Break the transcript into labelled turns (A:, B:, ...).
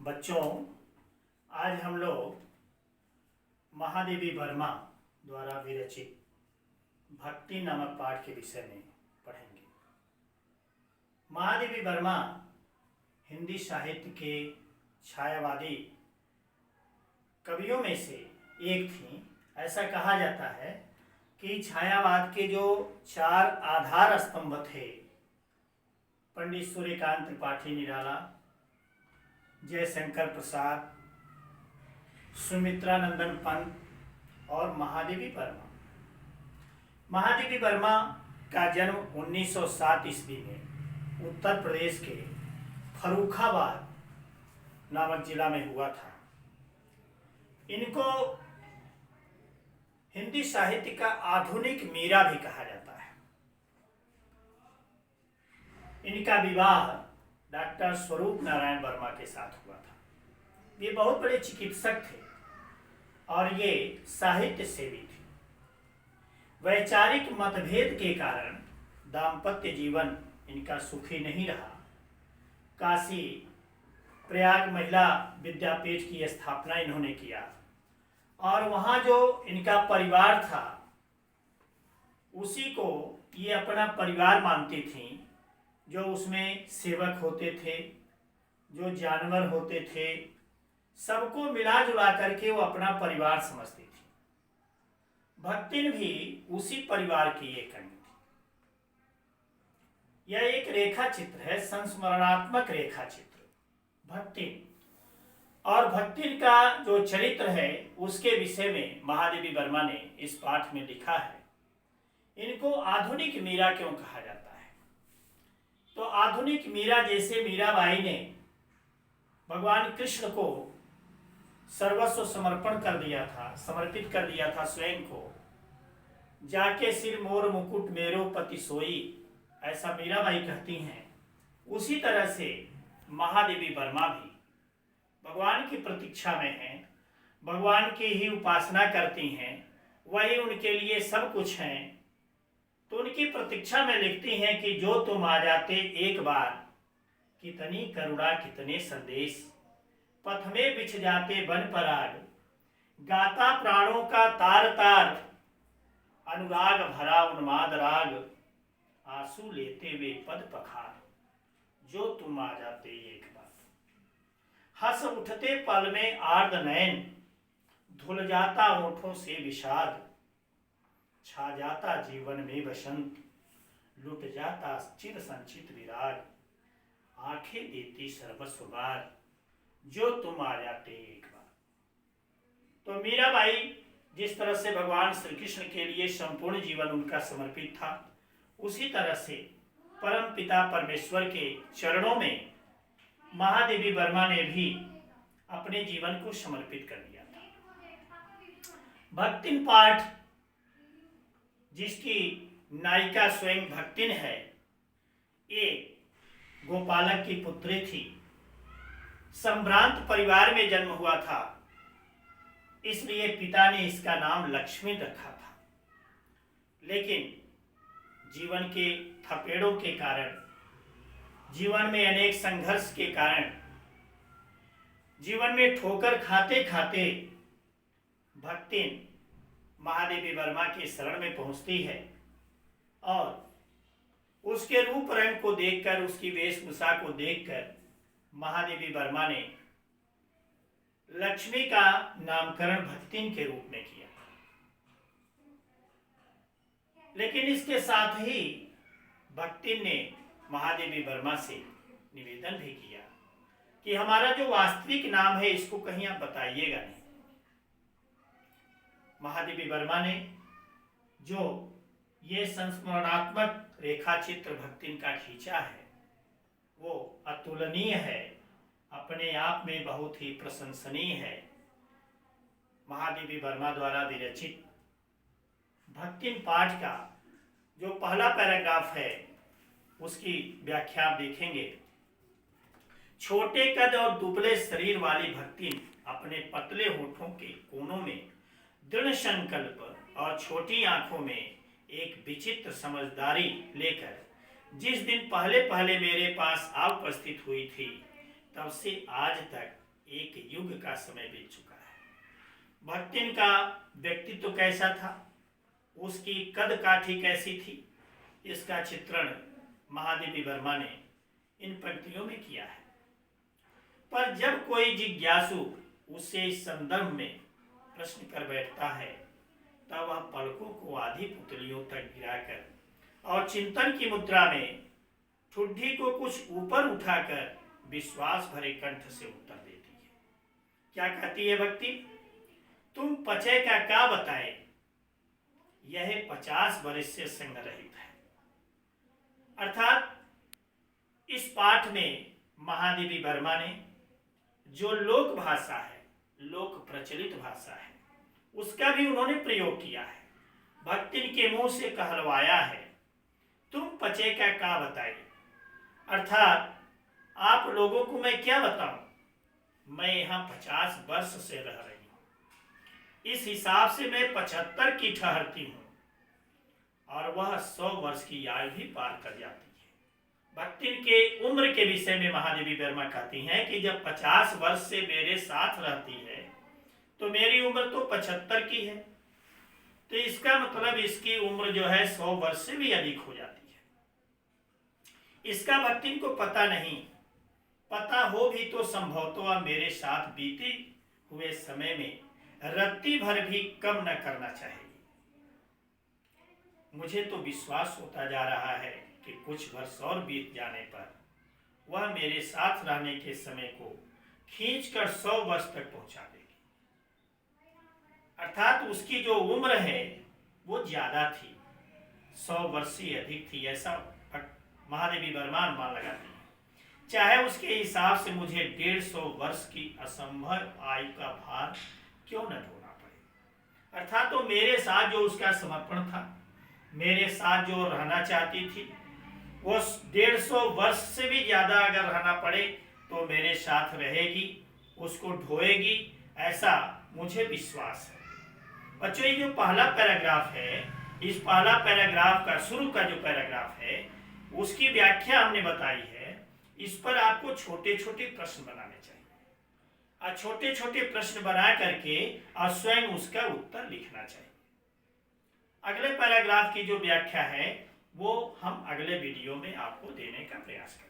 A: बच्चों, आज हम लोग महादेवी वर्मा द्वारा विरचित भक्ति नामक पाठ के विषय में पढ़ेंगे। महादेवी वर्मा हिंदी साहित्य के छायावादी कवियों में से एक थी। ऐसा कहा जाता है कि छायावाद के जो चार आधार स्तंभ थे, पंडित सूर्यकांत त्रिपाठी निराला, जयशंकर प्रसाद, सुमित्रानंदन पंत और महादेवी वर्मा। महादेवी वर्मा का जन्म 1907 ईस्वी में उत्तर प्रदेश के फर्रुखाबाद नामक जिला में हुआ था। इनको हिंदी साहित्य का आधुनिक मीरा भी कहा जाता है। इनका विवाह डॉक्टर स्वरूप नारायण वर्मा के साथ हुआ था। ये बहुत बड़े चिकित्सक थे और ये साहित्य सेवी थे। वैचारिक मतभेद के कारण दाम्पत्य जीवन इनका सुखी नहीं रहा। काशी प्रयाग महिला विद्यापीठ की स्थापना इन्होंने किया और वहाँ जो इनका परिवार था उसी को ये अपना परिवार मानती थीं। जो उसमें सेवक होते थे, जो जानवर होते थे, सबको मिला जुला करके वो अपना परिवार समझती थी। भक्तिन भी उसी परिवार की एक अंग थी। यह एक रेखा चित्र है, संस्मरणात्मक रेखा चित्र भक्तिन। और भक्तिन का जो चरित्र है उसके विषय में महादेवी वर्मा ने इस पाठ में लिखा है। इनको आधुनिक मीरा क्यों कहा जाता है? तो आधुनिक मीरा जैसे मीराबाई ने भगवान कृष्ण को सर्वस्व समर्पण कर दिया था, समर्पित कर दिया था स्वयं को। जाके सिर मोर मुकुट मेरो पति सोई, ऐसा मीराबाई कहती हैं। उसी तरह से महादेवी वर्मा भी भगवान की प्रतीक्षा में हैं, भगवान की ही उपासना करती हैं, वही उनके लिए सब कुछ हैं। तो उनकी प्रतीक्षा में लिखती हैं कि जो तुम आ जाते एक बार, कितनी करुणा कितने संदेश, पथ में बिछ जाते बन पराग, गाता प्राणों का तार तार, अनुराग भरा उन्माद राग, आंसू लेते वे पद पखार, जो तुम आ जाते एक बार। हंस उठते पल में आर्द नयन, धुल जाता ओठों से विषाद, छा जाता जीवन में बसंत, लुट जाता चिर संचित विराग, आंखें देती सर्वस्व बार, जो तुम आ जाते एक बार। तो मीराबाई जिस तरह से भगवान श्री कृष्ण के लिए संपूर्ण जीवन उनका समर्पित था, उसी तरह से परम पिता परमेश्वर के चरणों में महादेवी वर्मा ने भी अपने जीवन को समर्पित कर दिया था। भक्तिन पाठ जिसकी नायिका स्वयं भक्तिन है, ये गोपालक की पुत्री थी। संभ्रांत परिवार में जन्म हुआ था, इसलिए पिता ने इसका नाम लक्ष्मी रखा था। लेकिन जीवन के थपेड़ों के कारण, जीवन में अनेक संघर्ष के कारण, जीवन में ठोकर खाते खाते भक्तिन महादेवी वर्मा के शरण में पहुंचती है और उसके रूप रंग को देखकर, उसकी वेशभूषा को देखकर महादेवी वर्मा ने लक्ष्मी का नामकरण भक्तिन के रूप में किया। लेकिन इसके साथ ही भक्तिन ने महादेवी वर्मा से निवेदन भी किया कि हमारा जो वास्तविक नाम है इसको कहीं आप बताइएगा नहीं। महादेवी वर्मा ने जो ये संस्मरणात्मक रेखा चित्र भक्तिन का खींचा है वो अतुलनीय है, अपने आप में बहुत ही प्रशंसनीय है। महादेवी वर्मा द्वारा विरचित भक्तिन पाठ का जो पहला पैराग्राफ है उसकी व्याख्या आप देखेंगे। छोटे कद और दुबले शरीर वाली भक्तिन अपने पतले होठों के कोनों में दृढ़ संकल्प और छोटी आंखों में एक विचित्र समझदारी लेकर जिस दिन पहले पहले मेरे पास आ उपस्थित हुई थी, तब से आज तक एक युग का समय बीत चुका है। भक्तिन का व्यक्तित्व कैसा था, उसकी कद काठी कैसी थी, इसका चित्रण महादेवी वर्मा ने इन पंक्तियों में किया है। पर जब कोई जिज्ञासु उससे इस संदर्भ में प्रश्न कर बैठता है, तब वह पलकों को आधी पुतलियों तक गिराकर और चिंतन की मुद्रा में ठुड्डी को कुछ ऊपर उठाकर विश्वास भरे कंठ से उत्तर देती है। क्या कहती है भक्ति? तुम पचे का क्या बताए, यह 50 वर्ष से संग रहित है। अर्थात इस पाठ में महादेवी वर्मा ने जो लोक भाषा है, लोक प्रचलित भाषा है, उसका भी उन्होंने प्रयोग किया है। भक्तिन के मुंह से कहलवाया है, तुम पचे का क्या बताए। अर्थात आप लोगों को मैं क्या बताऊं, मैं यहाँ 50 वर्ष से रह रही हूं, इस हिसाब से मैं 75 की ठहरती हूँ और वह 100 वर्ष की आयु भी पार कर जाती है। भक्तिन के उम्र के विषय में महादेवी वर्मा कहती हैं कि जब 50 वर्ष से मेरे साथ रहती है तो मेरी उम्र तो 75 की है, तो इसका मतलब इसकी उम्र जो है 100 वर्ष से भी अधिक हो जाती है। इसका भक्तिन को पता नहीं, पता हो भी तो संभवतः मेरे साथ बीते हुए समय में रत्ती भर भी कम न करना चाहिए। मुझे तो विश्वास होता जा रहा है कि कुछ वर्ष और बीत जाने पर वह मेरे साथ रहने के समय को खींचकर 100 वर्ष तक पहुंचा देगी। अर्थात उसकी जो उम्र है वो ज्यादा थी, 100 वर्ष से अधिक थी, ऐसा महादेवी वर्मा अनुमान लगाती है। चाहे उसके हिसाब से मुझे 150 वर्ष की असंभव आयु का भार क्यों न ढोना पड़े। अर्थात तो मेरे साथ जो उसका समर्पण था, मेरे साथ जो रहना चाहती थी, वो 150 वर्ष से भी ज्यादा अगर रहना पड़े तो मेरे साथ रहेगी, उसको ढोएगी, ऐसा मुझे विश्वास है। बच्चों, ये जो पहला पैराग्राफ है, इस पहला पैराग्राफ का शुरू का जो पैराग्राफ है उसकी व्याख्या हमने बताई है। इस पर आपको छोटे छोटे प्रश्न बनाने चाहिए और छोटे छोटे प्रश्न बना करके और स्वयं उसका उत्तर लिखना चाहिए। अगले पैराग्राफ की जो व्याख्या है वो हम अगले वीडियो में आपको देने का प्रयास करेंगे।